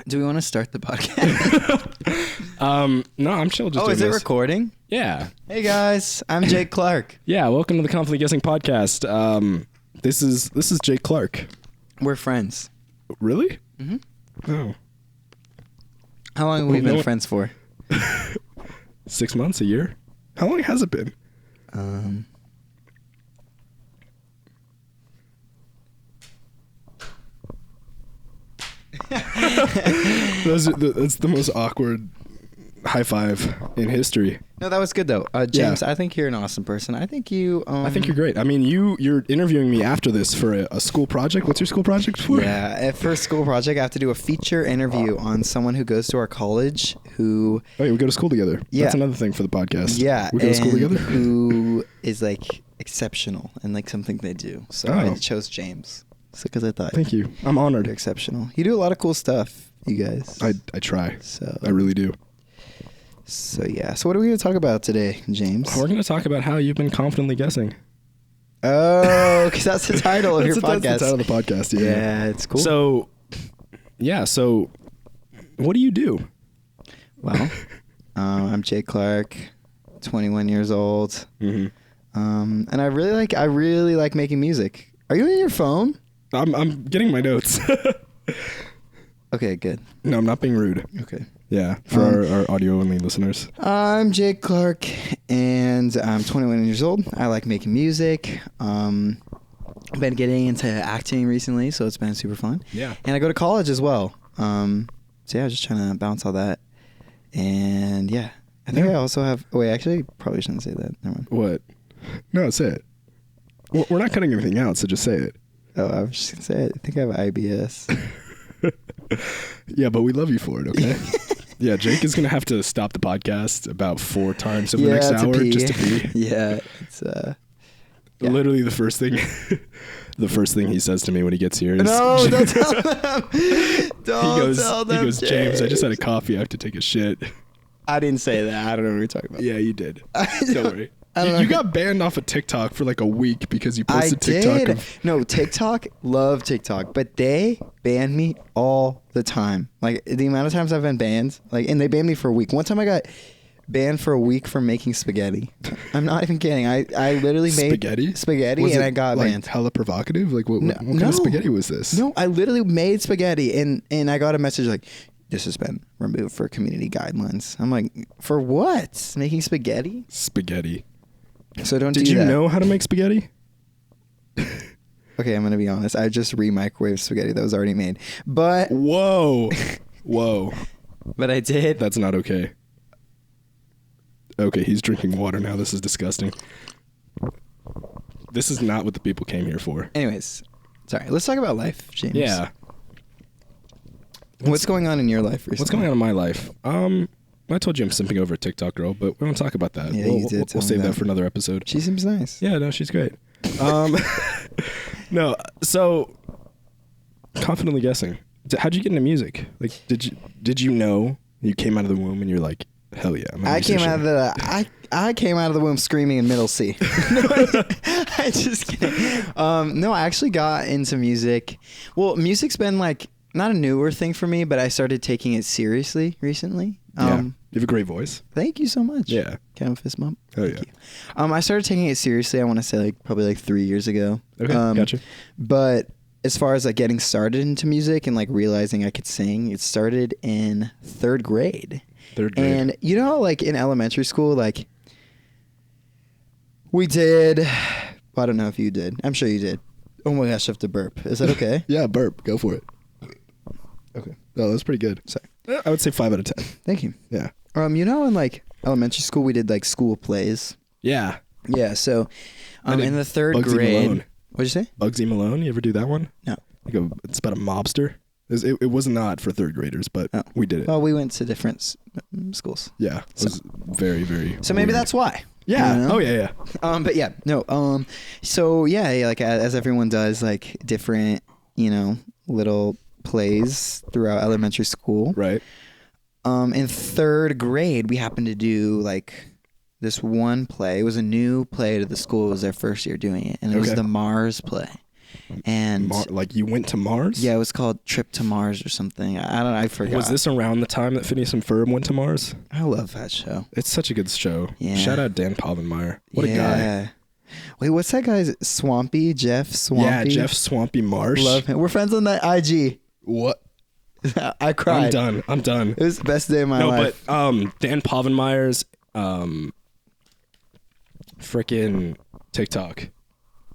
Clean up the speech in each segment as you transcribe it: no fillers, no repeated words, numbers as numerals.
Do we want to start the podcast? No, I'm chill. Just Is doing it this. recording? Yeah. Hey guys, I'm Jake Clark. Yeah. Welcome to the Confidently Guessing podcast. This is Jake Clark. We're friends. Really? Mm-hmm. Oh. How long have we been friends for? 6 months, a year. How long has it been? That's the most awkward high five in history. No, that was good though. James, I think you're an awesome person. I think you. I think you're great. I mean, you're interviewing me after this for a school project. What's your school project for? Yeah, for a school project, I have to do a feature interview on someone who goes to our college who. Oh, yeah, we go to school together. Yeah. That's another thing for the podcast. Yeah, we go to school together. Who is like exceptional and like something they do. So I chose James. Because I thought. Thank you. I'm honored. You're exceptional. You do a lot of cool stuff, you guys. I try. So I really do. So yeah. So what are we going to talk about today, James? We're going to talk about how you've been confidently guessing. Oh, because that's the title of your podcast. That's the title of the podcast. Yeah. Yeah, it's cool. So, yeah. So, what do you do? Well, I'm Jake Clark, 21 years old. Mm-hmm. And I really like making music. Are you on your phone? I'm getting my notes. Okay, good. No, I'm not being rude. Okay. Yeah, for our audio-only listeners. I'm Jake Clark, and I'm 21 years old. I like making music. I've been getting into acting recently, so it's been super fun. Yeah. And I go to college as well. So yeah, just trying to balance all that. And yeah, I think I also have... Wait, actually, probably shouldn't say that. Never mind. What? No, say it. We're not cutting anything out, so just say it. Oh, I was just going to say it. I think I have IBS. Yeah, but we love you for it, okay? Yeah, Jake is going to have to stop the podcast about 4 times over the next hour just to pee. Yeah, it's... Literally the first thing he says to me when he gets here is... No, don't tell them. Don't tell them, He goes, James, I just had a coffee. I have to take a shit. I didn't say that. I don't know what you're talking about. Yeah, you did. Don't worry. You got banned off of TikTok for like a week because you posted TikTok. No, TikTok, love TikTok, but they ban me all the time. Like the amount of times I've been banned, and they banned me for a week. One time I got banned for a week for making spaghetti. I'm not even kidding. I literally made spaghetti and I got banned. Hella provocative? Like what kind of spaghetti was this? No, I literally made spaghetti and I got a message like, this has been removed for community guidelines. I'm like, for what? Making spaghetti? Spaghetti. So don't Did do you that. know how to make spaghetti? Okay, I'm going to be honest. I just re-microwaved spaghetti that was already made. But... Whoa. But I did. That's not okay. Okay, he's drinking water now. This is disgusting. This is not what the people came here for. Anyways, sorry. Let's talk about life, James. Yeah. What's going on in your life recently? What's going on in my life? I told you I'm simping over a TikTok girl, but we won't talk about that. Yeah, you did. We'll save that for another episode. She seems nice. Yeah, no, she's great. No, so confidently guessing. How'd you get into music? Like, did you know you came out of the womb and you're like, hell yeah, I'm a musician. I came out of the womb screaming in middle C. I just kidding. No, I actually got into music. Well, music's been like not a newer thing for me, but I started taking it seriously recently. Yeah. You have a great voice. Thank you so much. Yeah. Can I have a fist bump? Oh, yeah. I started taking it seriously, I want to say probably 3 years ago. Okay, gotcha. But as far as like getting started into music and like realizing I could sing, it started in 3rd grade. 3rd grade. And you know, like in elementary school, like we did, well, I don't know if you did. I'm sure you did. Oh my gosh, I have to burp. Is that okay? Yeah, burp. Go for it. Okay. Oh, that's pretty good. Sorry. I would say 5 out of 10. Thank you. Yeah. You know, in like elementary school, we did like school plays. Yeah. Yeah. So, in the 3rd Bugsy grade. Malone. What'd you say? Bugsy Malone. You ever do that one? No. It's about a mobster. It was not for 3rd graders, but we did it. Well, we went to different schools. Yeah. It was very, very. So maybe weird. that's why. Yeah. You know? Oh yeah. But yeah, no. So yeah, like as everyone does, like different, little plays throughout elementary school. Right. In 3rd grade, we happened to do like this one play. It was a new play to the school. It was their first year doing it, and it was the Mars play. and like you went to Mars? yeah, it was called Trip to Mars or something. I don't know. I forgot. Was this around the time that Phineas and Ferb went to Mars? I love that show. It's such a good show. Yeah. Shout out Dan Povenmire. What a guy. Wait, what's that guy's Jeff Swampy? Yeah, Jeff Swampy Marsh. Love him. We're friends on that IG. What? I cried. I'm done. It was the best day of my life. But Dan Povenmire's freaking TikTok.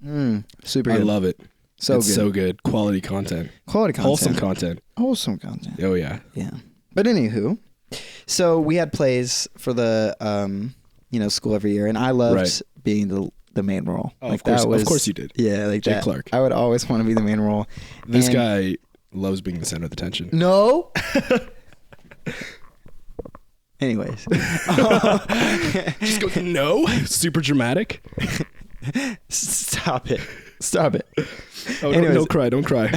Super I good. love it. It's good. So good. Quality content. Wholesome content. Wholesome content. Oh yeah. Yeah. But anywho, so we had plays for the school every year, and I loved being the main role. Oh, like of course you did. Yeah, like Jake that. Clark. I would always want to be the main role. This guy loves being the center of attention. No. Anyways. Just go, no. Super dramatic. Stop it. Oh, Anyways. don't cry. Don't cry.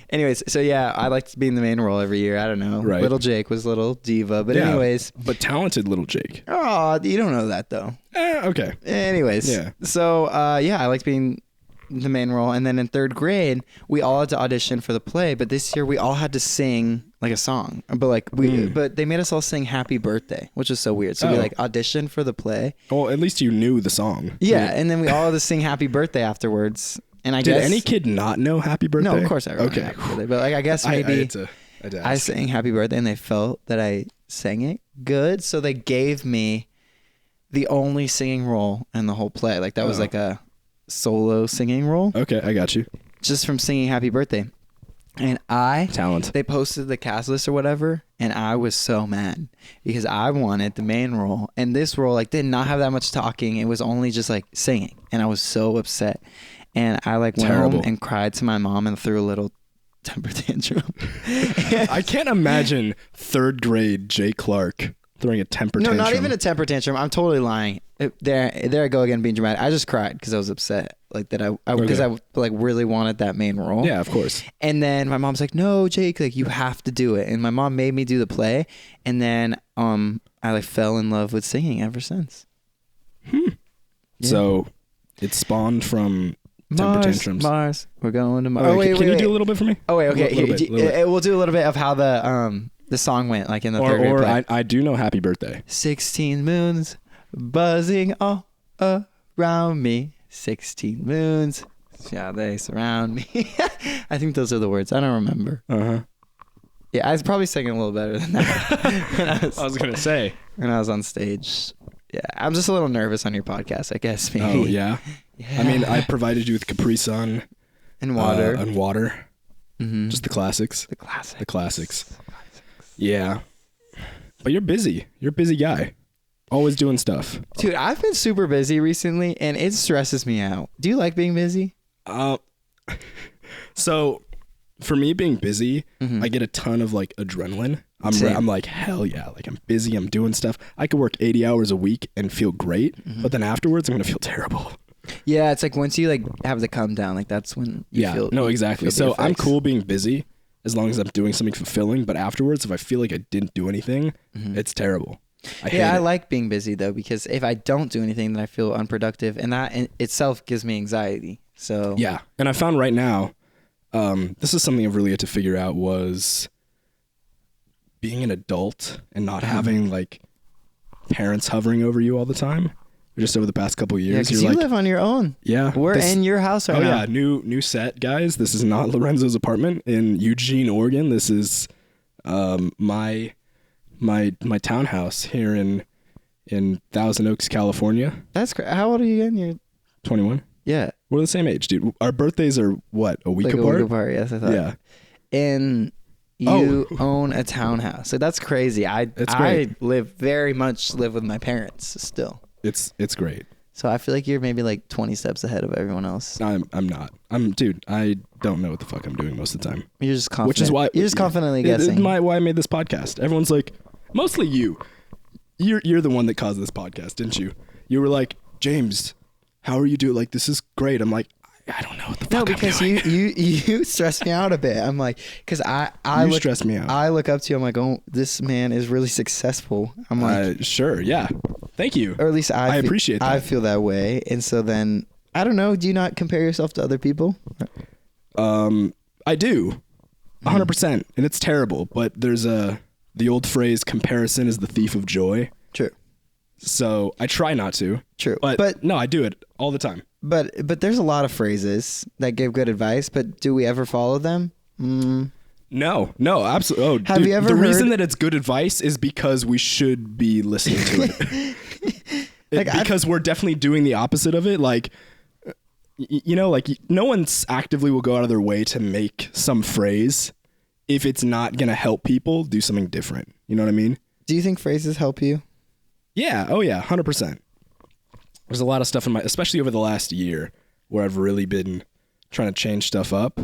Anyways, so yeah, I liked being the main role every year. I don't know. Right. Little Jake was little diva, but Yeah, anyways. but talented little Jake. Oh, you don't know that though. Okay. Anyways. Yeah. So I liked being the main role, and then in third grade we all had to audition for the play, but this year we all had to sing like a song, but they made us all sing Happy Birthday, which is so weird. So we like auditioned for the play. Well, at least you knew the song. Yeah, and then we all had to sing Happy Birthday afterwards. And I guess did any kid not know Happy Birthday? No, of course everyone knew Happy Birthday, but like I guess maybe I sang Happy Birthday and they felt that I sang it good, so they gave me the only singing role in the whole play. Like that was like a solo singing role. Okay, I got you. Just from singing Happy Birthday. And talent. They posted the cast list or whatever, and I was so mad because I wanted the main role, and this role like did not have that much talking. It was only just like singing, and I was so upset. And I like went home and cried to my mom and threw a little temper tantrum. I can't imagine third grade Jay Clark throwing a temper tantrum. No, not even a temper tantrum. I'm totally lying. There I go again being dramatic. I just cried because I was upset, like that because I like really wanted that main role. Yeah, of course. And then my mom's like, "No, Jake, like you have to do it." And my mom made me do the play, and then I like fell in love with singing ever since. Yeah. So it spawned from temper tantrums. Mars, we're going to Mars. Oh, wait, can you do a little bit for me? Oh wait, okay. Little bit. We'll do a little bit of how the song went, like in the third grade play. I do know Happy Birthday. 16 moons buzzing all around me. 16 moons, yeah, they surround me. I think those are the words. I don't remember. Yeah, I was probably singing a little better than that. I was gonna say when I was on stage. Yeah, I'm just a little nervous on your podcast, I guess. Maybe. Oh yeah. I mean, I provided you with Capri Sun and water. Mm-hmm. Just the classics. The classics. The classics. Yeah. But you're busy. You're a busy guy. Always doing stuff. Dude, I've been super busy recently, and it stresses me out. Do you like being busy? So for me, being busy, I get a ton of like adrenaline. I'm like, hell yeah, like I'm busy, I'm doing stuff. I could work 80 hours a week and feel great, but then afterwards I'm gonna feel terrible. Yeah, it's like once you like have the come down, like that's when you feel. No, exactly. So I'm cool being busy as long as I'm doing something fulfilling, but afterwards if I feel like I didn't do anything, it's terrible. I like being busy though, because if I don't do anything, then I feel unproductive, and that in itself gives me anxiety. So yeah, and I found right now, this is something I've really had to figure out, was being an adult and not having like parents hovering over you all the time. Just over the past couple of years, yeah, because you live on your own. Yeah, we're in your house right now. Oh yeah, new set, guys. This is not Lorenzo's apartment in Eugene, Oregon. This is my townhouse here in Thousand Oaks, California. That's great. How old are you again? You're 21. Yeah, we're the same age, dude. Our birthdays are what, a week apart? A week apart. Yes, I thought. Yeah, and you own a townhouse, so that's crazy. I very much live with my parents still. It's great. So I feel like you're maybe like 20 steps ahead of everyone else. I'm not. Dude, I don't know what the fuck I'm doing most of the time. You're just confident. Which is why you're just confidently guessing. Why I made this podcast. Everyone's like, mostly you. You're the one that caused this podcast, didn't you? You were like, James, how are you doing? Like, this is great. I'm like, I don't know what the fuck I'm doing. No, because you stress me out a bit. I'm like, because I stress me out. I look up to you. I'm like, oh, this man is really successful. I'm like, sure, yeah. Thank you. Or at least I appreciate that. I feel that way. And so then I don't know. Do you not compare yourself to other people? I do, 100%, and it's terrible. But there's the old phrase, comparison is the thief of joy. True. So I try not to. True. But no, I do it all the time. But there's a lot of phrases that give good advice, but do we ever follow them? No, absolutely. Oh, Have dude, you ever the heard... reason that it's good advice is because we should be listening to it. Because we're definitely doing the opposite of it. Like, like no one's actively will go out of their way to make some phrase if it's not going to help people do something different. You know what I mean? Do you think phrases help you? Yeah. Oh yeah. 100%. There's a lot of stuff especially over the last year where I've really been trying to change stuff up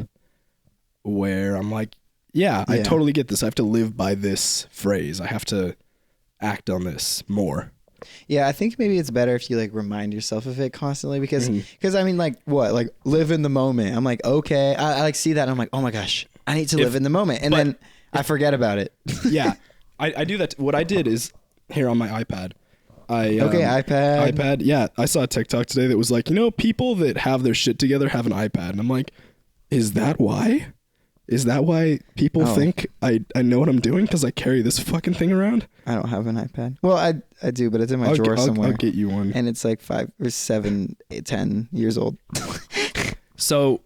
where I'm like, yeah, I totally get this. I have to live by this phrase. I have to act on this more. Yeah, I think maybe it's better if you like remind yourself of it constantly because I mean, like what, like live in the moment. I'm like, okay, I like see that and I'm like, oh my gosh, I need to live in the moment, and then I forget about it. Yeah, I do that. What I did is here on my iPad. iPad. Yeah, I saw a TikTok today that was like, people that have their shit together have an iPad, and I'm like, is that why? Is that why people think I know what I'm doing because I carry this fucking thing around? I don't have an iPad. Well, I do, but it's in my drawer somewhere. I'll get you one. And it's like 5 or 7, 8, 10 years old. So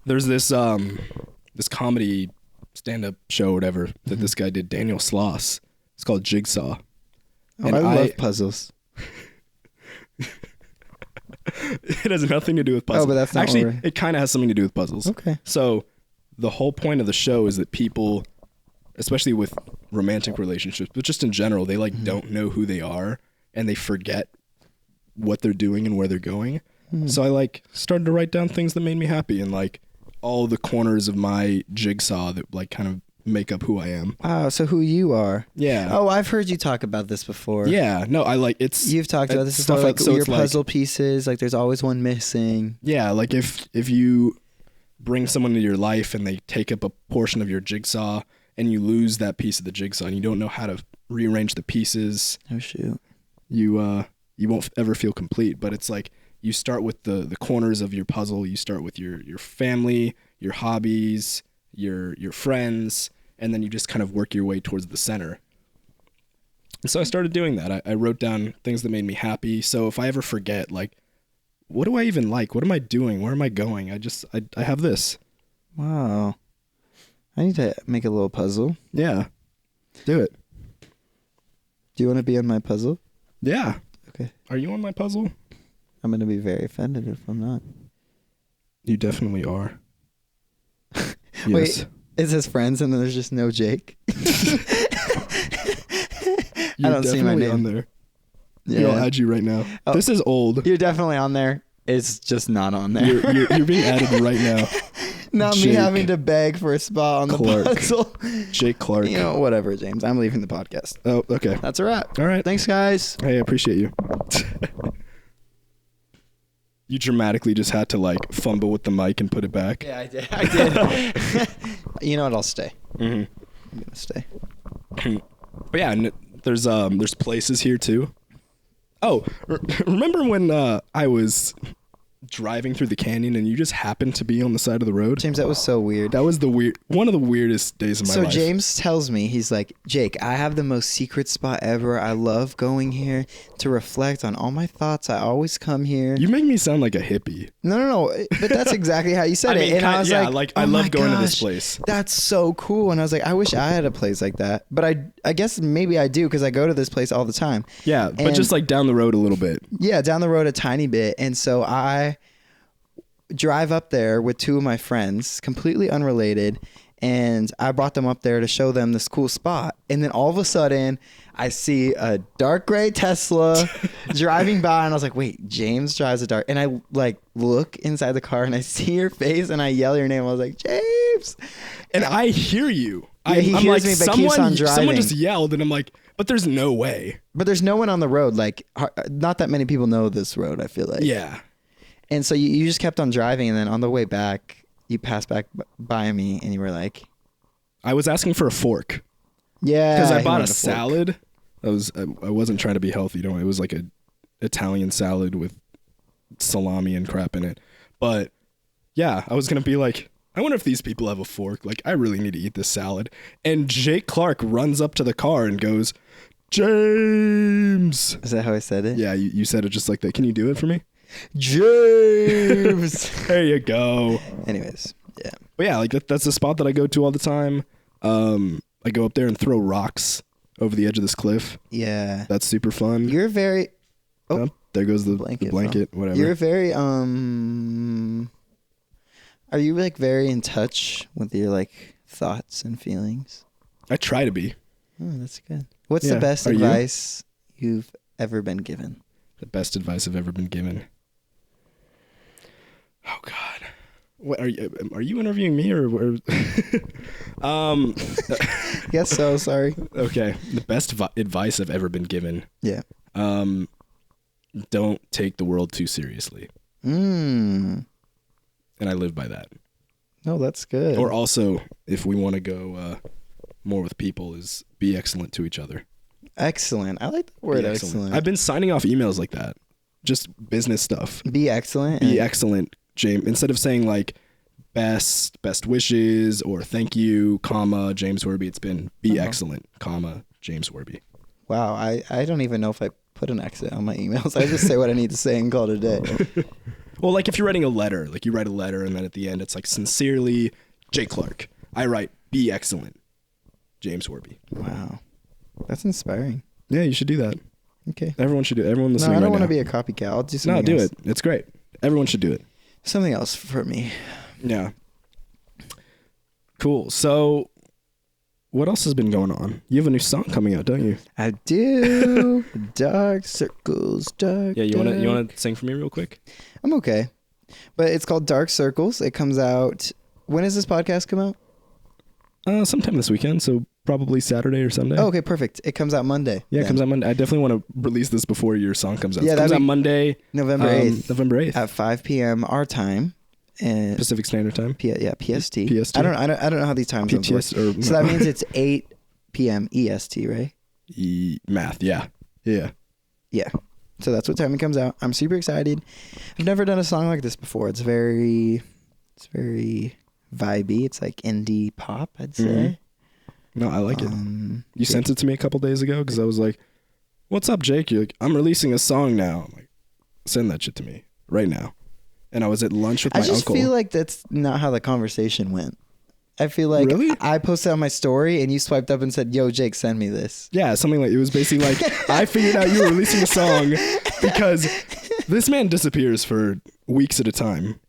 there's this comedy stand-up show, whatever, that this guy did, Daniel Sloss. It's called Jigsaw. Oh, and I love puzzles. It has nothing to do with puzzles. Oh, but that's not actually, it kind of has something to do with puzzles. Okay. So the whole point of the show is that people, especially with romantic relationships, but just in general, they like don't know who they are and they forget what they're doing and where they're going. So I like started to write down things that made me happy and like all the corners of my jigsaw that like kind of make up who I am. Wow, so who you are. Yeah. Oh, I've heard you talk about this before. Yeah. No, I like it's. You've talked about this stuff like your puzzle pieces. Like there's always one missing. Yeah, like if you bring someone into your life and they take up a portion of your jigsaw and you lose that piece of the jigsaw and you don't know how to rearrange the pieces. Oh shoot. You won't ever feel complete. But it's like you start with the corners of your puzzle. You start with your family, your hobbies, your friends, and then you just kind of work your way towards the center. And so I started doing that. I wrote down things that made me happy. So if I ever forget, like, what do I even like? What am I doing? Where am I going? I have this. Wow. I need to make a little puzzle. Yeah. Do it. Do you want to be on my puzzle? Yeah. Okay. Are you on my puzzle? I'm going to be very offended if I'm not. You definitely are. Yes. Wait, it says friends and then there's just no Jake. I don't see my name on there. Yeah. I'll add you right now. Oh, this is old. You're definitely on there. It's just not on there. You're being added right now. Not Jake me having to beg for a spot on Clark. the puzzle. Jake Clark. Whatever, James. I'm leaving the podcast. Oh, okay. That's a wrap. All right. Thanks, guys. Hey, I appreciate you. You dramatically just had to like fumble with the mic and put it back. Yeah, I did. You know what? I'll stay. Mm-hmm. I'm gonna stay. But yeah, there's places here too. Oh, remember when I was driving through the canyon and you just happened to be on the side of the road? James, that was so weird. That was one of the weirdest days of my life. So James tells me, he's like, Jake, I have the most secret spot ever. I love going here to reflect on all my thoughts. I always come here. You make me sound like a hippie. No. But that's exactly how you said it. And I was like, I oh love my going to gosh, this place. That's so cool. And I was like, I wish I had a place like that. But I guess maybe I do because I go to this place all the time. Yeah, but just like down the road a little bit. Yeah, down the road a tiny bit. And so I drive up there with 2 of my friends, completely unrelated, and I brought them up there to show them this cool spot. And then all of a sudden, I see a dark gray Tesla driving by, and I was like, wait, James drives a dark... And I like look inside the car, and I see your face, and I yell your name. I was like, James! And I hear you. Yeah, he I'm hears like, me, but keeps on driving. someone just yelled, and I'm like, but there's no way. But there's no one on the road. Like, not that many people know this road, I feel like. Yeah. And so you just kept on driving, and then on the way back, you passed back by me, and you were like... I was asking for a fork. Yeah. Because I bought a salad. I wasn't trying to be healthy, it was like a Italian salad with salami and crap in it. But yeah, I was gonna be like, I wonder if these people have a fork. Like, I really need to eat this salad. And Jake Clark runs up to the car and goes, James. Is that how I said it? Yeah, you said it just like that. Can you do it for me? James. There you go. Anyways, yeah. But yeah, like that's the spot that I go to all the time. I go up there and throw rocks over the edge of this cliff. Yeah. That's super fun. You're very... Oh, there goes the blanket, whatever. You're very, are you like very in touch with your like thoughts and feelings? I try to be. Oh, that's good. What's the best advice you've ever been given? The best advice I've ever been given. Oh God. What are you interviewing me or Guess so, sorry. Okay. The best advice I've ever been given. Yeah. Don't take the world too seriously. And I live by that. No, that's good. Or also, if we want to go more with people, is be excellent to each other. Excellent. I like the word excellent. I've been signing off emails like that. Just business stuff. Be excellent. Be excellent, James. Instead of saying like best wishes or thank you, comma, James Werby, it's been be excellent, comma, James Werby. Wow. I don't even know if I put an exit on my emails. I just say what I need to say and call it a day. Well, like if you're writing a letter, like you write a letter and then at the end it's like sincerely, Jake Clark. I write be excellent, James Werby. Wow. That's inspiring. Yeah, you should do that. Okay. Everyone should do it. Everyone listening I don't right want to now. be a copycat. I'll do something No, do else. it. It's great. Everyone should do it. Something else for me. Yeah. Cool. So what else has been going on? You have a new song coming out, don't you? I do. Dark circles, dark. Yeah, you want to sing for me real quick? I'm okay. But it's called Dark Circles. It comes out. When does this podcast come out? Sometime this weekend, so probably Saturday or Sunday. Oh, okay, perfect. It comes out Monday. Yeah, it comes out Monday. I definitely want to release this before your song comes out. Yeah, It comes out Monday, November 8th. November 8th. At 5 p.m. our time. And Pacific Standard Time. PST. PST. I don't know how these time zones work. So that means it's 8 p.m. EST, right? Math, yeah. Yeah. Yeah. So that's what time it comes out. I'm super excited. I've never done a song like this before. It's very vibey. It's like indie pop, I'd say. Mm-hmm. No, I like it. You sent it to me a couple days ago because I was like, what's up, Jake? You're like, I'm releasing a song now. I'm like, send that shit to me right now. And I was at lunch with my uncle. I just feel like that's not how the conversation went. I feel like really? I posted on my story and you swiped up and said, yo, Jake, send me this. Yeah, something like, it was basically like, I figured out you were releasing a song because this man disappears for weeks at a time.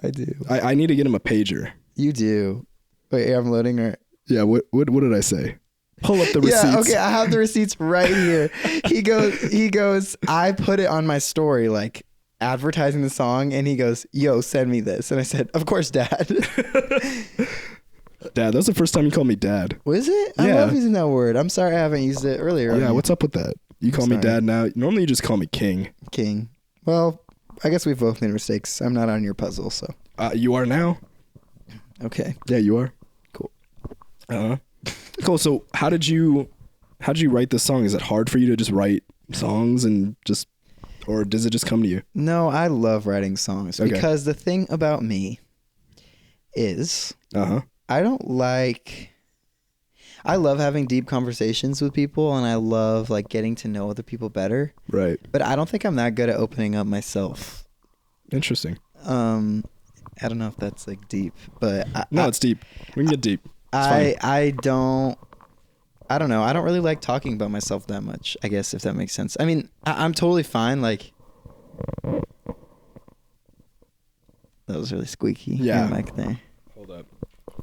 I do. I need to get him a pager. You do. Wait, I'm loading her. Yeah, what did I say? Pull up the receipts. Yeah, okay, I have the receipts right here. He goes, I put it on my story, like, advertising the song, and he goes, yo, send me this. And I said, of course, Dad. Dad, that was the first time you called me Dad. Was it? Yeah. I love using that word. I'm sorry I haven't used it earlier. Yeah, what's up with that? You call me Dad now. Normally you just call me King. King. Well, I guess we've both made mistakes. I'm not on your puzzle, so. You are now? Okay. Yeah, you are. Cool. Cool. So how did you write this song? Is it hard for you to just write songs and just, or does it just come to you? No, I love writing songs because the thing about me is I love having deep conversations with people and I love like getting to know other people better. Right. But I don't think I'm that good at opening up myself. Interesting. I don't know if that's like deep, but it's deep. We can get deep. I don't know. I don't really like talking about myself that much, I guess, if that makes sense. I mean, I'm totally fine. Like, that was really squeaky. Yeah. Mic there. Hold up.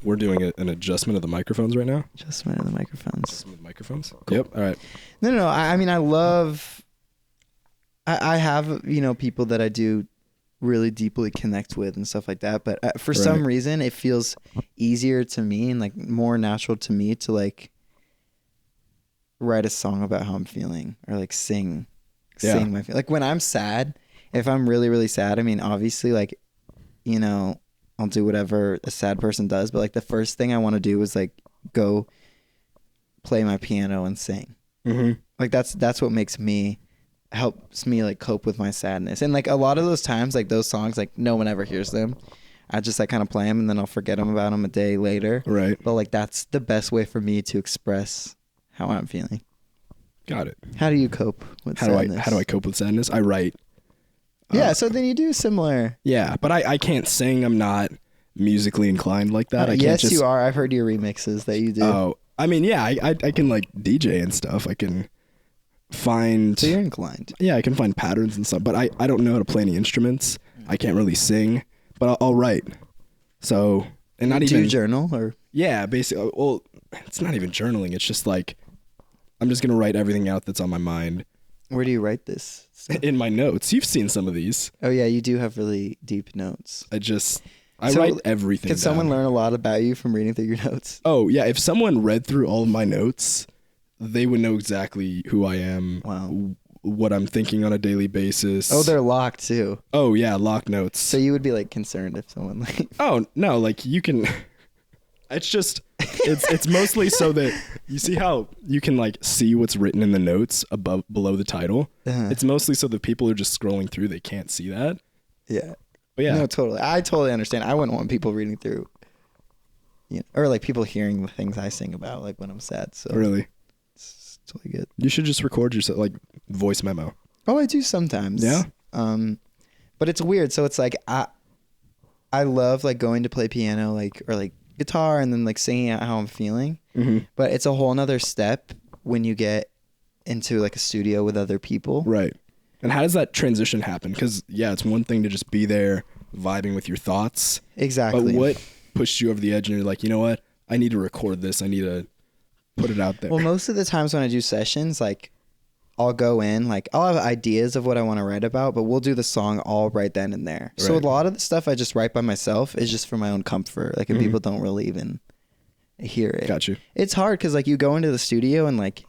We're doing an adjustment of the microphones right now. Adjustment of the microphones. Adjustment of the microphones. Cool. Yep. All right. No. I mean, I love. I have people that I do really deeply connect with and stuff like that, but for some reason it feels easier to me and like more natural to me to like write a song about how I'm feeling or like sing my like when I'm sad, if I'm really, really sad, I mean, obviously like, I'll do whatever a sad person does, but like the first thing I want to do is like go play my piano and sing. Mm-hmm. Like that's what makes me helps me like cope with my sadness. And like a lot of those times, like those songs, like no one ever hears them. I just like kind of play them and then I'll forget about them a day later. Right. But like that's the best way for me to express how I'm feeling. Got it. How do you cope with sadness? How do I cope with sadness? I write. Yeah, so then you do similar. Yeah, but I can't sing. I'm not musically inclined like that. I can't yes, just, you are. I've heard your remixes that you do. Oh, I mean, yeah, I can like DJ and stuff. I can find. So you're inclined. Yeah, I can find patterns and stuff, but I don't know how to play any instruments. I can't really sing, but I'll write. So, and not do even you journal or? Yeah, basically. Well, it's not even journaling. It's just like I'm just gonna write everything out that's on my mind. Where do you write this stuff? In my notes. You've seen some of these. Oh yeah, you do have really deep notes. I So, write everything Can someone down. learn a lot about you from reading through your notes? Oh, yeah. If someone read through all of my notes, they would know exactly who I am, Wow. what I'm thinking on a daily basis. Oh, they're locked too. Oh, yeah, locked notes. So you would be like concerned if someone like. Oh, no, like you can it's just it's mostly so that you see how you can like see what's written in the notes below the title. Uh-huh. It's mostly so that people are just scrolling through, they can't see that. Yeah. But yeah. No, totally. I totally understand. I wouldn't want people reading through, or like people hearing the things I sing about, like when I'm sad. So Really. it's totally good. You should just record yourself, like voice memo. Oh, I do sometimes. Yeah? But it's weird. So it's like I love like going to play piano, like or like guitar, and then like singing out how I'm feeling. Mm-hmm. But it's a whole nother step when you get into like a studio with other people. Right. And how does that transition happen? Because yeah, it's one thing to just be there vibing with your thoughts. Exactly. But what pushed you over the edge and you're like, you know what? I need to record this. I need to put it out there. Well, most of the times when I do sessions, like I'll go in, like I'll have ideas of what I want to write about, but we'll do the song all right then and there. So a Right. lot of the stuff I just write by myself is just for my own comfort. Like if Mhm. people don't really even hear it. Got you. It's hard because like you go into the studio and like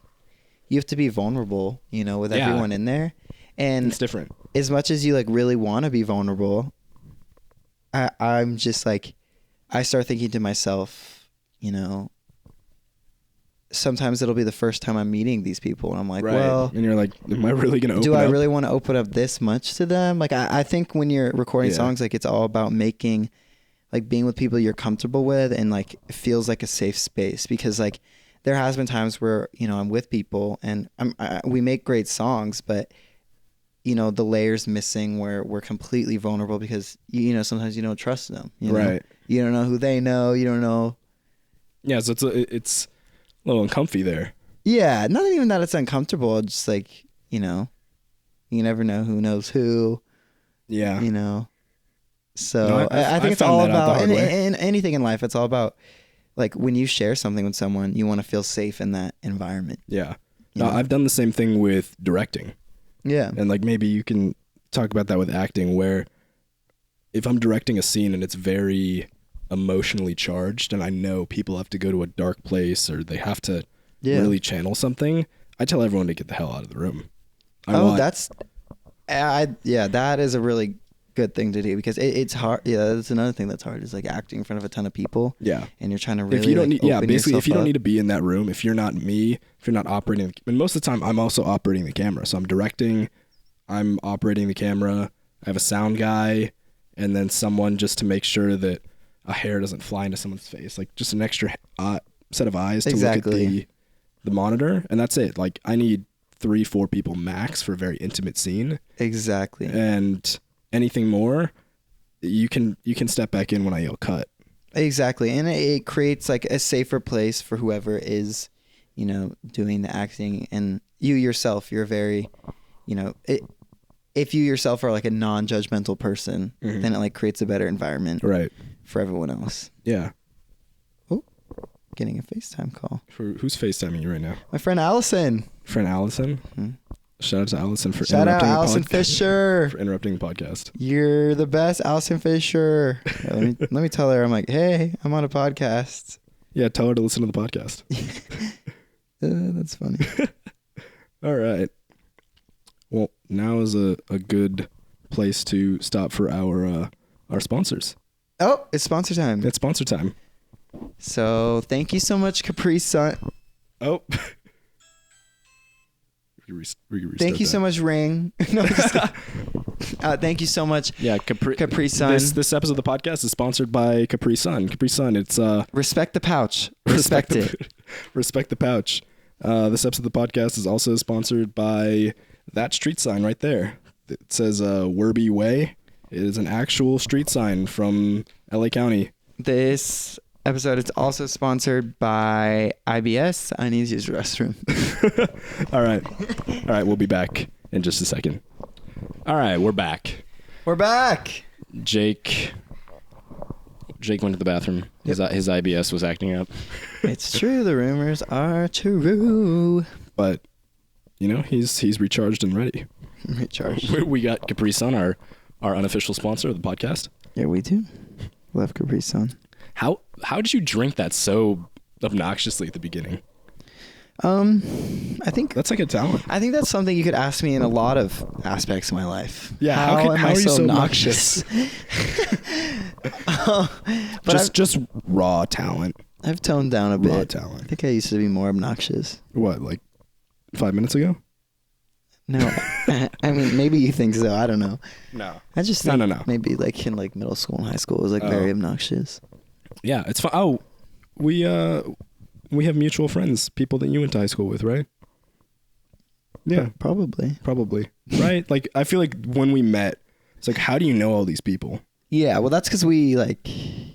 you have to be vulnerable, with Yeah. everyone in there. And It's different. as much as you like really want to be vulnerable, I'm just like, I start thinking to myself, sometimes it'll be the first time I'm meeting these people, and I'm like, Right. well, And you're like, am I really going to open do I up? really want to open up this much to them? Like, I think when you're recording Yeah. songs, like it's all about making, like being with people you're comfortable with, and like it feels like a safe space, because like there has been times where I'm with people and we make great songs, but the layers missing where we're completely vulnerable because sometimes you don't trust them. Right. You don't know who they know. You don't know. Yeah, so it's a little uncomfy there. Yeah, not even that it's uncomfortable. It's just like you never know who knows who. Yeah. So No, I think I it's found all that out the about hard way. in anything in life. It's all about like when you share something with someone, you want to feel safe in that environment. Yeah. You know? I've done the same thing with directing. Yeah. And like maybe you can talk about that with acting, where if I'm directing a scene and it's very emotionally charged and I know people have to go to a dark place or they have to really channel something, I tell everyone to get the hell out of the room. That is a really good thing to do, because it's hard. Yeah, that's another thing that's hard, is like acting in front of a ton of people. Yeah. And you're trying to really If you don't need, open basically, if you don't yourself need up. to be in that room, if you're not me, if you're not operating, and most of the time I'm also operating the camera. So I'm directing, I'm operating the camera. I have a sound guy, and then someone just to make sure that a hair doesn't fly into someone's face, like just an extra set of eyes to look at the monitor, and that's it. Like I need 3-4 people max for a very intimate scene. Exactly. And anything more, you can step back in when I yell cut. Exactly. And it creates like a safer place for whoever is, doing the acting. And you yourself, you're very, if you yourself are like a non-judgmental person, Mhm. then it like creates a better environment Right. for everyone else. Yeah. Oh, getting a FaceTime call. Who's FaceTiming you right now? My friend Allison. Friend Allison. Mhm. Shout out to Allison for Shout out interrupting Allison the Fisher. for interrupting the podcast. You're the best, Allison Fisher. Let me tell her. I'm like, hey, I'm on a podcast. Yeah, tell her to listen to the podcast. That's funny. All right. Well, now is a good place to stop for our sponsors. Oh, it's sponsor time. It's sponsor time. So thank you so much, Capri Sun. Oh. Thank you so much, Ring. No, thank you so much. Yeah, Capri Sun. This episode of the podcast is sponsored by Capri Sun. Capri Sun. It's respect the pouch. Respect it. Respect the pouch. This episode of the podcast is also sponsored by that street sign right there. It says Werby Way. It is an actual street sign from LA County. This episode is also sponsored by IBS. I need to use the restroom. All right, we'll be back in just a second. All right, we're back. Jake went to the bathroom. His IBS was acting up. It's true. The rumors are true. But he's recharged and ready. Recharged. We got Capri Sun, our unofficial sponsor of the podcast. Yeah, we do. Love Capri Sun. How did you drink that so obnoxiously at the beginning? I think that's like a talent. I think that's something you could ask me in a lot of aspects of my life. Yeah, how are you so obnoxious? But just raw talent. I've toned down a bit. Raw talent. I think I used to be more obnoxious. What, like 5 minutes ago? No, I mean maybe you think so. I don't know. No, I just think no. Maybe like in like middle school and high school it was like very obnoxious. Yeah, it's fun. Oh, we have mutual friends, people that you went to high school with, right? Yeah, probably. Right? Like I feel like when we met, it's like, how do you know all these people? Yeah, well that's because we like. It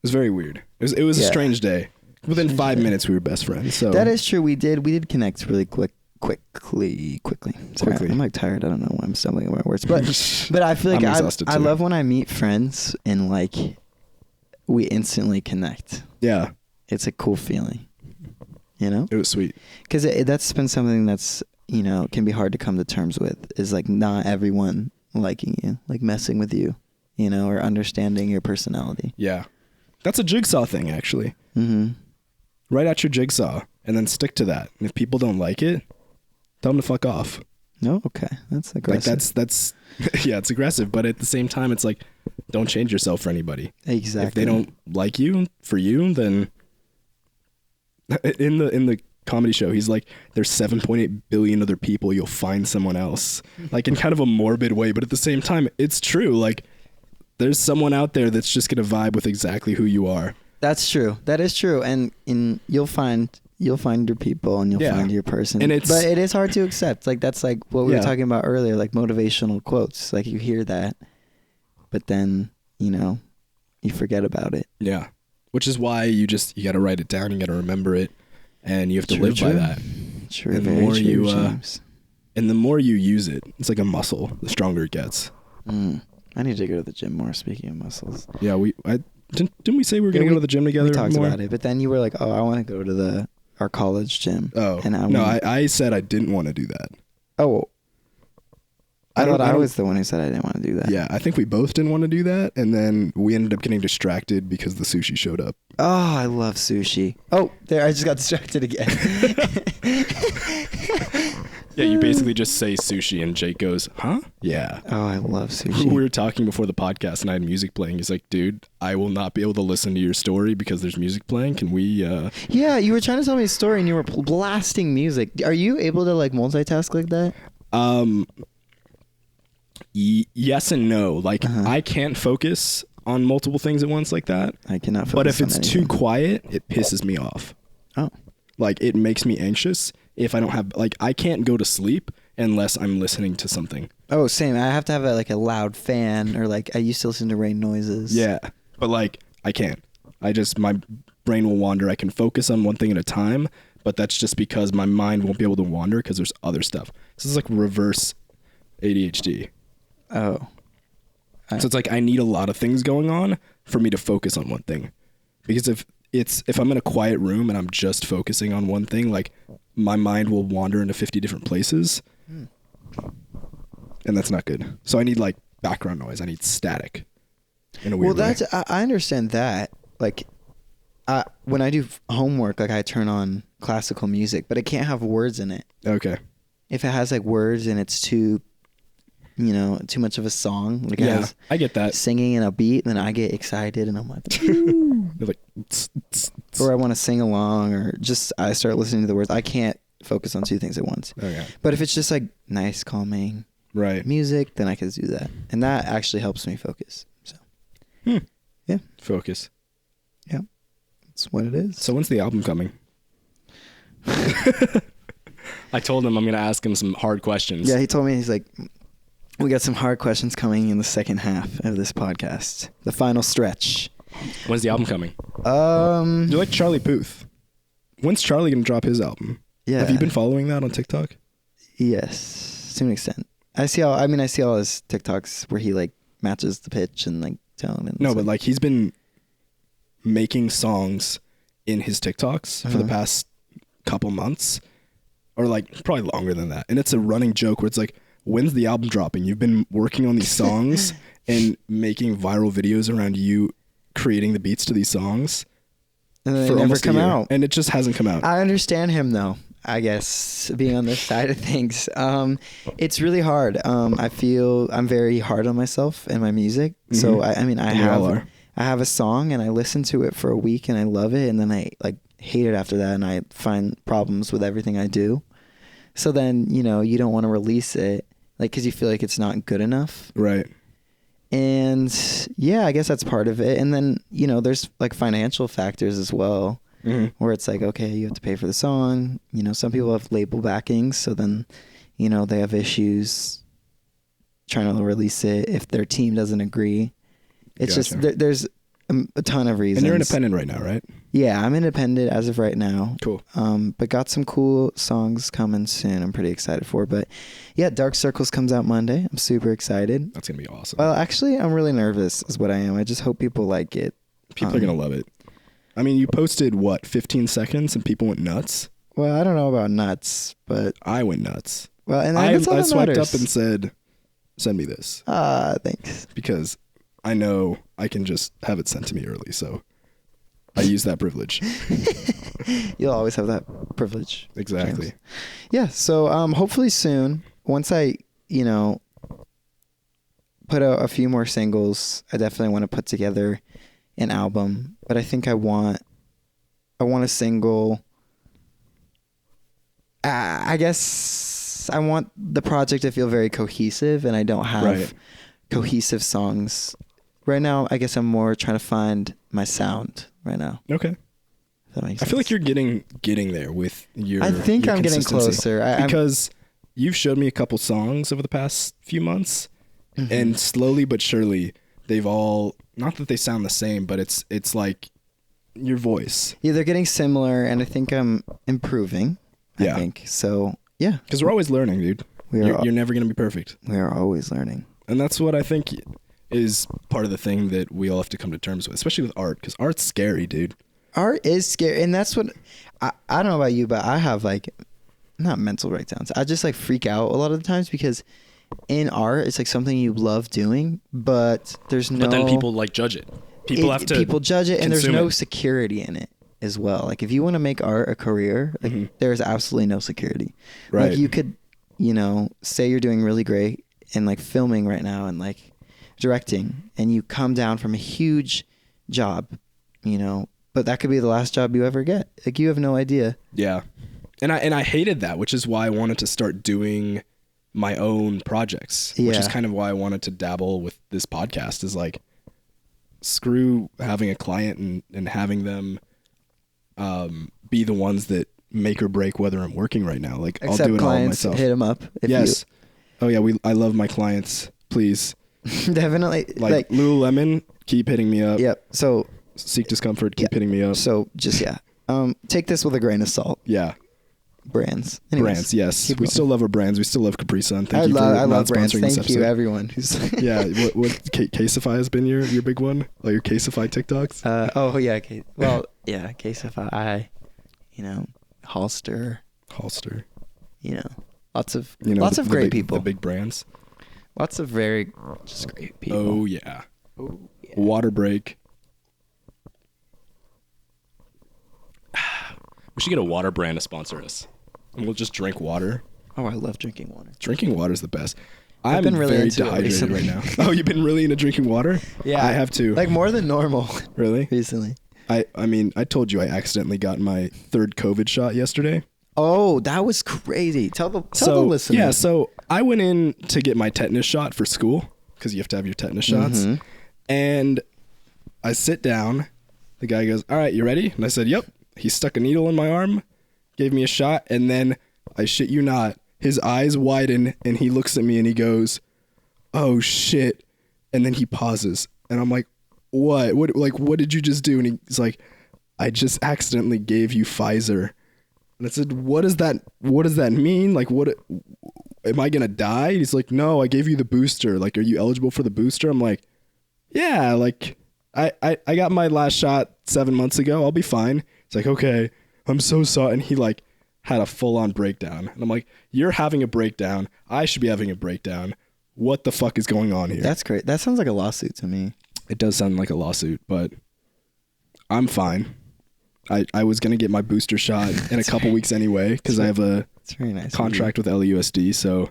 was very weird. It was a strange day. Within 5 minutes, we were best friends. So that is true. We did connect really quickly. Sorry, I'm like tired. I don't know why I'm stumbling over my words, but I feel like I love when I meet friends and like we instantly connect. Yeah, it's a cool feeling. It was sweet because that's been something that's can be hard to come to terms with. Is like not everyone liking you, like messing with you, or understanding your personality. Yeah, that's a jigsaw thing actually. Mm-hmm. Write out your jigsaw and then stick to that. And if people don't like it, tell them to fuck off. No, okay, that's aggressive. Like that's yeah, it's aggressive, but at the same time, it's like don't change yourself for anybody. Exactly. If they don't like you for you, then in the comedy show, he's like, there's 7.8 billion other people. You'll find someone else. Like in kind of a morbid way, but at the same time, it's true. Like there's someone out there that's just gonna vibe with exactly who you are. That's true. That is true, and you'll find your people and you'll find your person. But it is hard to accept. Like that's like what we were talking about earlier, like motivational quotes. Like you hear that, but then you forget about it. Yeah, which is why you got to write it down. You got to remember it, and you have to live by that. True. And the more you use it, it's like a muscle. The stronger it gets. I need to go to the gym more. Speaking of muscles. Yeah, didn't we say we were going to go to the gym together? We talked about it, but then you were like, "Oh, I want to go to our college gym." Oh, and I said I didn't want to do that. Oh, I thought I was the one who said I didn't want to do that. Yeah, I think we both didn't want to do that, and then we ended up getting distracted because the sushi showed up. Oh, I love sushi. Oh, there, I just got distracted again. Yeah, you basically just say sushi, and Jake goes, "Huh?" Yeah. Oh, I love sushi. We were talking before the podcast, and I had music playing. He's like, "Dude, I will not be able to listen to your story because there's music playing. Can we?" Yeah, you were trying to tell me a story, and you were blasting music. Are you able to like multitask like that? Yes and no. Like I can't focus on multiple things at once like that. I cannot focus. But if it's too quiet, it pisses me off. Oh. Like it makes me anxious if I don't have I can't go to sleep unless I'm listening to something. Oh, same. I have to have a loud fan or I used to listen to rain noises. Yeah. But I can't. My brain will wander. I can focus on one thing at a time, but that's just because my mind won't be able to wander because there's other stuff. This is like reverse ADHD. Oh. So it's I need a lot of things going on for me to focus on one thing. Because if I'm in a quiet room and I'm just focusing on one thing, my mind will wander into 50 different places. And that's not good. So I need background noise. I need static in a weird way. I understand that. When I do homework, I turn on classical music, but it can't have words in it. Okay. If it has words and it's too much of a song, it has I get that. Singing and a beat, then I get excited and I'm like, You're or I want to sing along, or just I start listening to the words. I can't focus on two things at once. Oh yeah. But if it's just like nice, calming Right. music, then I can do that. And that actually helps me focus. So, yeah. Focus. Yeah. That's what it is. So when's the album coming? I told him I'm going to ask him some hard questions. Yeah, he told me, he's like, we got some hard questions coming in the second half of this podcast. The final stretch. When's the album coming? You're like Charlie Puth. When's Charlie going to drop his album? Yeah. Have you been following that on TikTok? Yes, to an extent. I see all his TikToks where he like matches the pitch and like tone and No, stuff. but like he's been making songs in his TikToks for the past couple months, or like probably longer than that. And it's a running joke where it's like, when's the album dropping? You've been working on these songs and making viral videos around you creating the beats to these songs and they for never almost come a year, out. and it just hasn't come out. I understand him though. I guess being on this side of things, it's really hard. I feel I'm very hard on myself and my music. So I have a song and I listen to it for a week and I love it, and then I like hate it after that, and I find problems with everything I do. So then you don't want to release it, like because you feel like it's not good enough. Right. And yeah, I guess that's part of it. And then there's like financial factors as well. Where it's like, okay, you have to pay for the song. Some people have label backings, so then, they have issues trying to release it if their team doesn't agree. It's Gotcha. just there's a ton of reasons. And you're independent right now, right? Yeah, I'm independent as of right now. Cool. But got some cool songs coming soon. I'm pretty excited for. But yeah, Dark Circles comes out Monday. I'm super excited. That's gonna be awesome. Well, actually, I'm really nervous. Is what I am. I just hope people like it. People are gonna love it. I mean, you posted 15 seconds and people went nuts. Well, I don't know about nuts, but I went nuts. well, and I that's all that swiped matters. up and said, "Send me this," Thanks. because I know I can just have it sent to me early. So I use that privilege. You'll always have that privilege. Exactly. James. Yeah. So hopefully soon, once I put out a few more singles, I definitely want to put together an album. But I think I want a single. I guess I want the project to feel very cohesive, and I don't have cohesive songs right now. I guess I'm more trying to find my sound right now. Okay. If that makes I feel like sense. you're getting there with your. I think your I'm getting consistency. closer. Because you've showed me a couple songs over the past few months, and slowly but surely they've all, not that they sound the same, but it's like your voice. Yeah, they're getting similar, and I think I'm improving. Yeah. I think so. Yeah, Because we're always learning, dude. You're never gonna be perfect, we are always learning. and that's what I think is part of the thing that we all have to come to terms with, especially with art, because art's scary, dude. Art is scary, and that's what I don't know about you, but I have like not mental breakdowns. I just like freak out a lot of the times because in art it's like something you love doing, but there's no. But then people like judge it. People judge it, and there's consume no it. security in it as well. Like if you want to make art a career, like there's absolutely no security. Right. Like you could, say you're doing really great in like filming right now and like directing, and you come down from a huge job, but that could be the last job you ever get. Like you have no idea. Yeah. And I hated that, which is why I wanted to start doing my own projects, which is Yeah. kind of why I wanted to dabble with this podcast, is like, screw having a client and having them be the ones that make or break whether I'm working right now. Like Except I'll do it all clients, myself. hit them up. If Yes. Oh yeah, I love my clients. Please. you, definitely. Like Lululemon, keep hitting me up. Yep. So Seek Discomfort, keep hitting me up. So just take this with a grain of salt. Yeah. Brands. Anyways, Brands, yes. keep We going. still love our brands. We still love Capri Sun. Thank I you for love not brands. sponsoring this Thank you, episode. everyone who's. Yeah, what Caseify has been your big one? Like your Caseify TikToks? Oh yeah. Well, yeah. Caseify. Holster. Holster. Lots of the great big, people. The big brands. Lots of very just great people. Oh yeah. Oh, yeah. Water break. We should get a water brand to sponsor us, and we'll just drink water. Oh, I love drinking water. Drinking water is the best. I've I'm been really very into it dehydrated recently. right now. Oh, you've been really into drinking water? Yeah, I have too. Like more than normal Really? recently. I mean, I told you I accidentally got my third COVID shot yesterday. Oh, that was crazy. Tell the listeners. Yeah, so I went in to get my tetanus shot for school because you have to have your tetanus shots. Mm-hmm. And I sit down. The guy goes, "All right, you ready?" And I said, "Yep." He stuck a needle in my arm, gave me a shot, and then, I shit you not, his eyes widen and he looks at me and he goes, "Oh shit." And then he pauses and I'm like, what what did you just do? And he's like, "I just accidentally gave you Pfizer." And I said, what does that mean? Like, what am I gonna die? And he's like, "No, I gave you the booster. Like, are you eligible for the booster?" I'm like, "Yeah, like I got my last shot 7 months ago. I'll be fine." He's like, "Okay, I'm so sorry." And he like had a full-on breakdown. And I'm like, "You're having a breakdown. I should be having a breakdown. What the fuck is going on here?" That's great. That sounds like a lawsuit to me. It does sound like a lawsuit, but I'm fine. I was going to get my booster shot in a couple weeks anyway because I have a It's very nice. contract with LUSD. So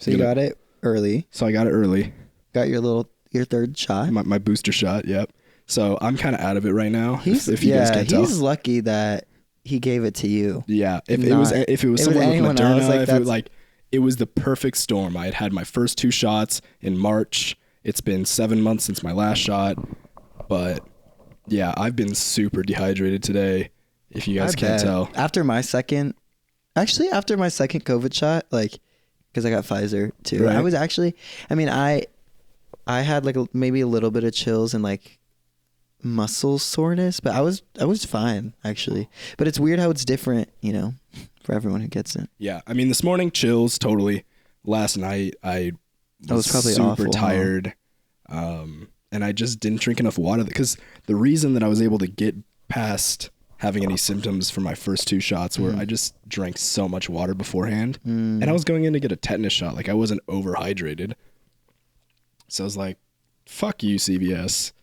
you got it early. So I got it early. Got your third shot. My booster shot, yep. So I'm kind of out of it right now. If you guys can't tell. He's lucky that he gave it to you. Yeah, if it was someone with Moderna, it was the perfect storm. I had my first 2 shots in March. It's been 7 months since my last shot, but yeah, I've been super dehydrated today. If you guys can't tell, after my second COVID shot, like, because I got Pfizer too, right. I was actually, I had like maybe a little bit of chills and like muscle soreness, but I was fine actually. But it's weird how it's different, for everyone who gets it. Yeah, this morning chills totally. Last night I was probably super awful, tired, and I just didn't drink enough water. Because the reason that I was able to get past having any symptoms for my first 2 shots were I just drank so much water beforehand, and I was going in to get a tetanus shot. Like, I wasn't overhydrated, so I was like, "Fuck you, CVS.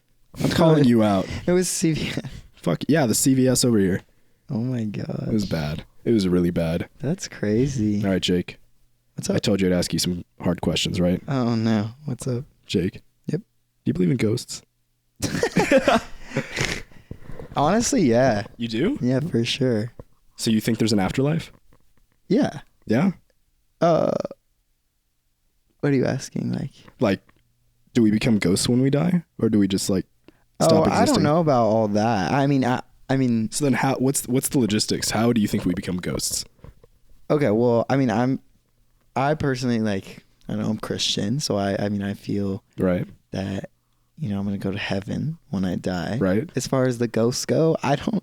I'm calling you out." It was CVS. Fuck yeah, the CVS over here. Oh my god. It was bad. It was really bad. That's crazy. All right, Jake. What's up? I told you I'd ask you some hard questions, right? Oh no. What's up? Jake. Yep. Do you believe in ghosts? Honestly, yeah. You do? Yeah, for sure. So you think there's an afterlife? Yeah. Yeah? What are you asking? Like, do we become ghosts when we die? Or do we just stop existing? I don't know about all that. I mean. So then what's the logistics? How do you think we become ghosts? Okay, well, I personally, I don't know, I'm Christian, so I feel right that, I'm going to go to heaven when I die. Right. As far as the ghosts go, I don't,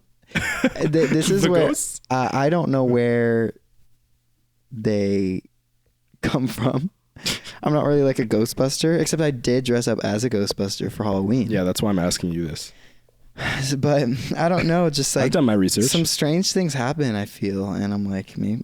this is where, ghosts? I don't know where they come from. I'm not really like a Ghostbuster, except I did dress up as a Ghostbuster for Halloween. Yeah, that's why I'm asking you this. But I don't know, just I've done my research. Some strange things happen, I feel, and I'm like, maybe,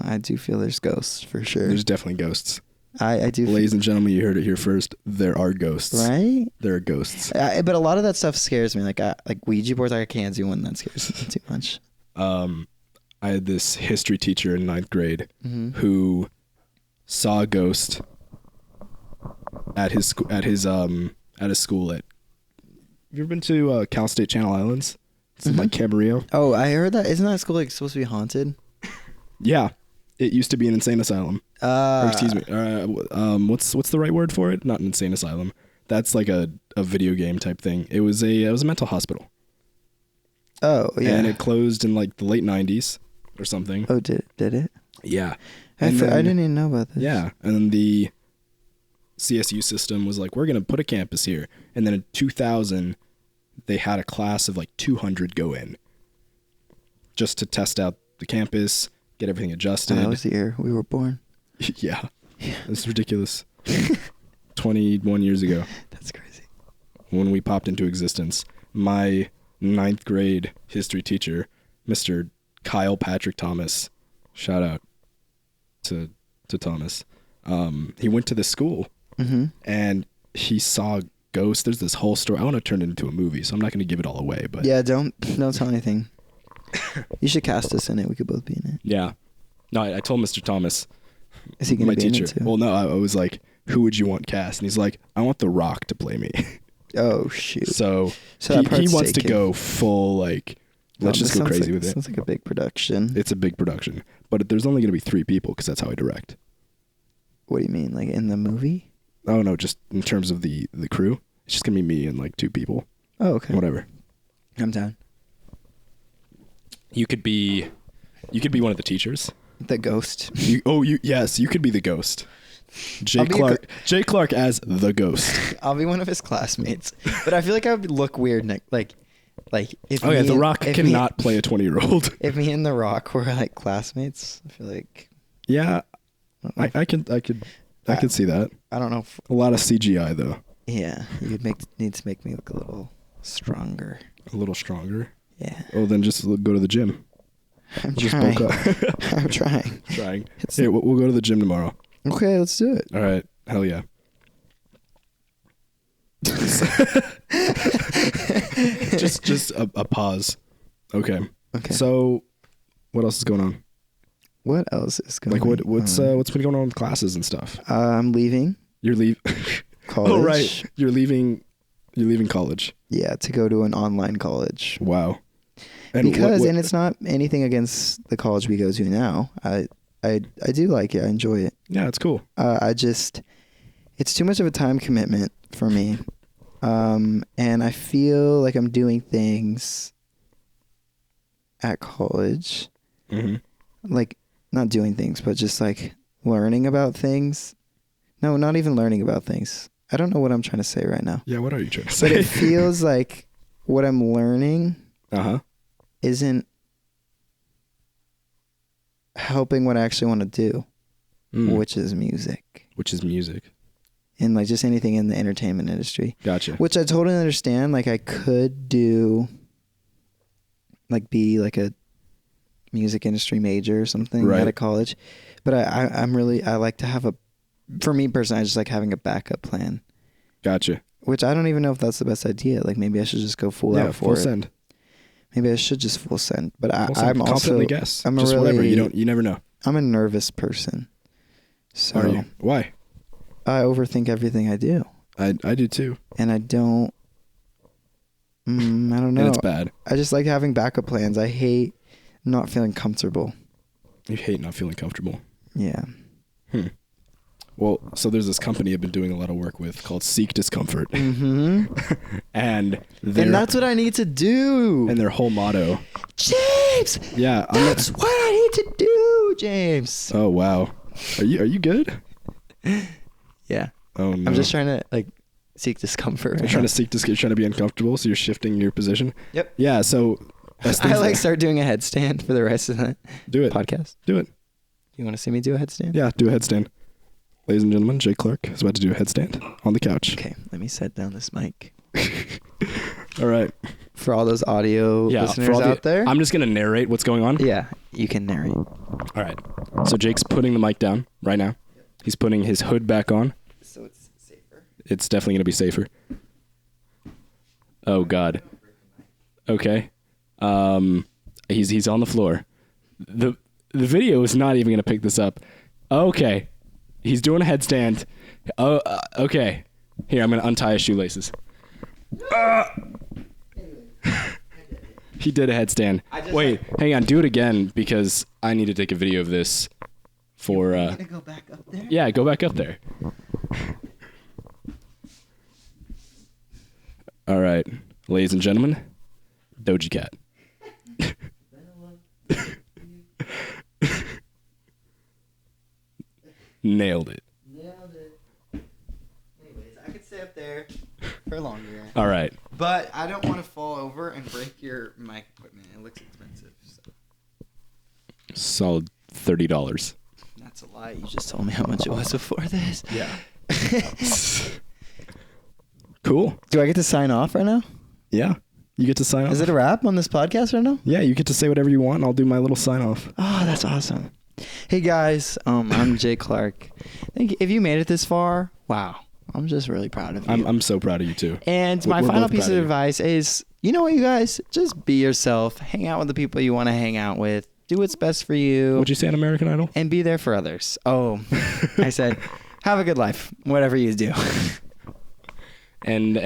I do feel there's ghosts for sure. There's definitely ghosts. I do. Ladies and gentlemen, you heard it here first. There are ghosts. Right? There are ghosts. But a lot of that stuff scares me. Like Ouija boards, I can't do one that scares me too much. I had this history teacher in 9th grade who saw a ghost at his school. Have you ever been to Cal State Channel Islands? It's in Camarillo. Oh, I heard that. Isn't that school supposed to be haunted? Yeah, it used to be an insane asylum. Or excuse me. What's the right word for it? Not an insane asylum. That's like a video game type thing. It was a mental hospital. Oh yeah. And it closed in the late 90s or something. Oh, did it? Yeah. I didn't even know about this. Yeah, and then the CSU system was like, we're going to put a campus here. And then in 2000, they had a class of 200 go in just to test out the campus, get everything adjusted. That was the year we were born. Yeah. It's ridiculous. 21 years ago. That's crazy. When we popped into existence, my 9th grade history teacher, Mr. Kyle Patrick Thomas, shout out to Thomas. He went to this school and he saw ghosts. There's this whole story. I want to turn it into a movie, so I'm not going to give it all away. But yeah, don't tell anything. You should cast us in it. We could both be in it. Yeah. No, I told Mr. Thomas. Is he going to be teacher. in it too? Well, no, I was like, who would you want cast? And he's like, I want The Rock to play me. Oh shoot. So that he part's wants to taken. go full Let's just go crazy with it. Sounds like a big production. It's a big production, but there's only going to be 3 people because that's how I direct. What do you mean, like in the movie? Oh no, just in terms of the crew, it's just gonna be me and like 2 people. Oh, okay. Whatever. I'm down. You could be one of the teachers. The ghost. Yes, you could be the ghost. Jay Clark as the ghost. I'll be one of his classmates, but I feel like I would look weird. Like if The Rock cannot play a 20-year-old. If me and The Rock were like classmates, I feel like. Yeah, I could see that. I don't know. A lot of CGI though. Yeah, you would need to make me look a little stronger. A little stronger. Yeah. Oh, then just go to the gym. I'm just trying. bulk up. I'm trying. Here, we'll go to the gym tomorrow. Okay, let's do it. All right. Hell yeah. just a pause. Okay. So, what else is going on? What else is going on? What's been going on with classes and stuff? I'm leaving. You're leaving college. Oh right. You're leaving college. Yeah, to go to an online college. Wow. And and it's not anything against the college we go to now. I do like it. I enjoy it. Yeah, it's cool. It's too much of a time commitment for me. And I feel like I'm doing things at college. Mm-hmm. Like, not doing things, but just like learning about things. No, not even learning about things. I don't know what I'm trying to say right now. Yeah, what are you trying to say? But it feels like what I'm learning isn't helping what I actually want to do, which is music. And like just anything in the entertainment industry. Gotcha. Which I totally understand. Like I could do, like be like a music industry major or something out of college. But I like to have for me personally, I just like having a backup plan. Gotcha. Which I don't even know if that's the best idea. Like maybe I should just go full out for full send. Maybe I should just full send. But I'm also guess. I'm just whatever. You never know. I'm a nervous person. So are you? Why? I overthink everything I do. I do too. And I don't I don't know. And it's bad. I just like having backup plans. I hate not feeling comfortable. You hate not feeling comfortable. Yeah. Well, so there's this company I've been doing a lot of work with called Seek Discomfort. Mm-hmm. and that's what I need to do. And their whole motto. James! Yeah. That's what I need to do, James. Oh, wow. Are you good? Yeah. Oh, no. I'm just trying to, like, seek discomfort. You're trying to be uncomfortable, so you're shifting your position? Yep. Yeah, so... I start doing a headstand for the rest of the podcast. Do it. You want to see me do a headstand? Yeah, do a headstand. Ladies and gentlemen, Jay Clark is about to do a headstand on the couch. Okay, let me set down this mic. All right. For all those audio listeners out there. I'm just going to narrate what's going on. Yeah, you can narrate. All right. So Jake's putting the mic down right now. He's putting his hood back on. So it's safer. It's definitely going to be safer. Oh, God. Okay. He's on the floor. The video is not even going to pick this up. Okay. He's doing a headstand. Oh, okay. Here, I'm going to untie his shoelaces. He did a headstand. Wait, hang on. Do it again because I need to take a video of this for... You gonna go back up there? Yeah, go back up there. All right. Ladies and gentlemen, Doja Cat. Nailed it. Anyways, I could stay up there for longer. All right. But I don't want to fall over and break your mic equipment. It looks expensive. So. Solid $30. That's a lie. You just told me how much it was before this. Yeah. Cool. Do I get to sign off right now? Yeah. You get to sign off. Is it a wrap on this podcast right now? Yeah, you get to say whatever you want, and I'll do my little sign off. Oh, that's awesome. Hey guys, I'm Jay Clark. If you made it this far, wow, I'm just really proud of you. I'm so proud of you too. And my final piece of advice is, you know what, you guys, just be yourself. Hang out with the people you want to hang out with. Do what's best for you. What'd you say on American Idol? And be there for others. Oh, I said, have a good life, whatever you do. And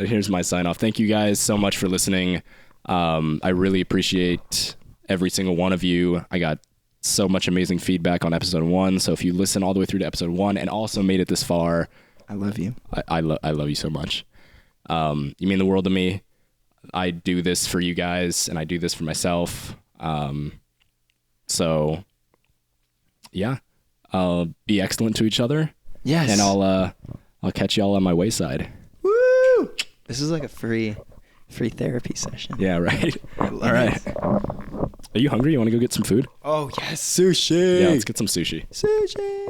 here's my sign off. Thank you guys so much for listening. I really appreciate every single one of you. I got so much amazing feedback on episode 1. So if you listen all the way through to episode 1 and also made it this far, I love you. I love you so much. You mean the world to me. I do this for you guys, and I do this for myself. So yeah, be excellent to each other. Yes. And I'll catch y'all on my wayside. Woo! This is like a free therapy session. Yeah, right. All right. Are you hungry? You want to go get some food? Oh yes, sushi. Yeah, let's get some sushi. Sushi.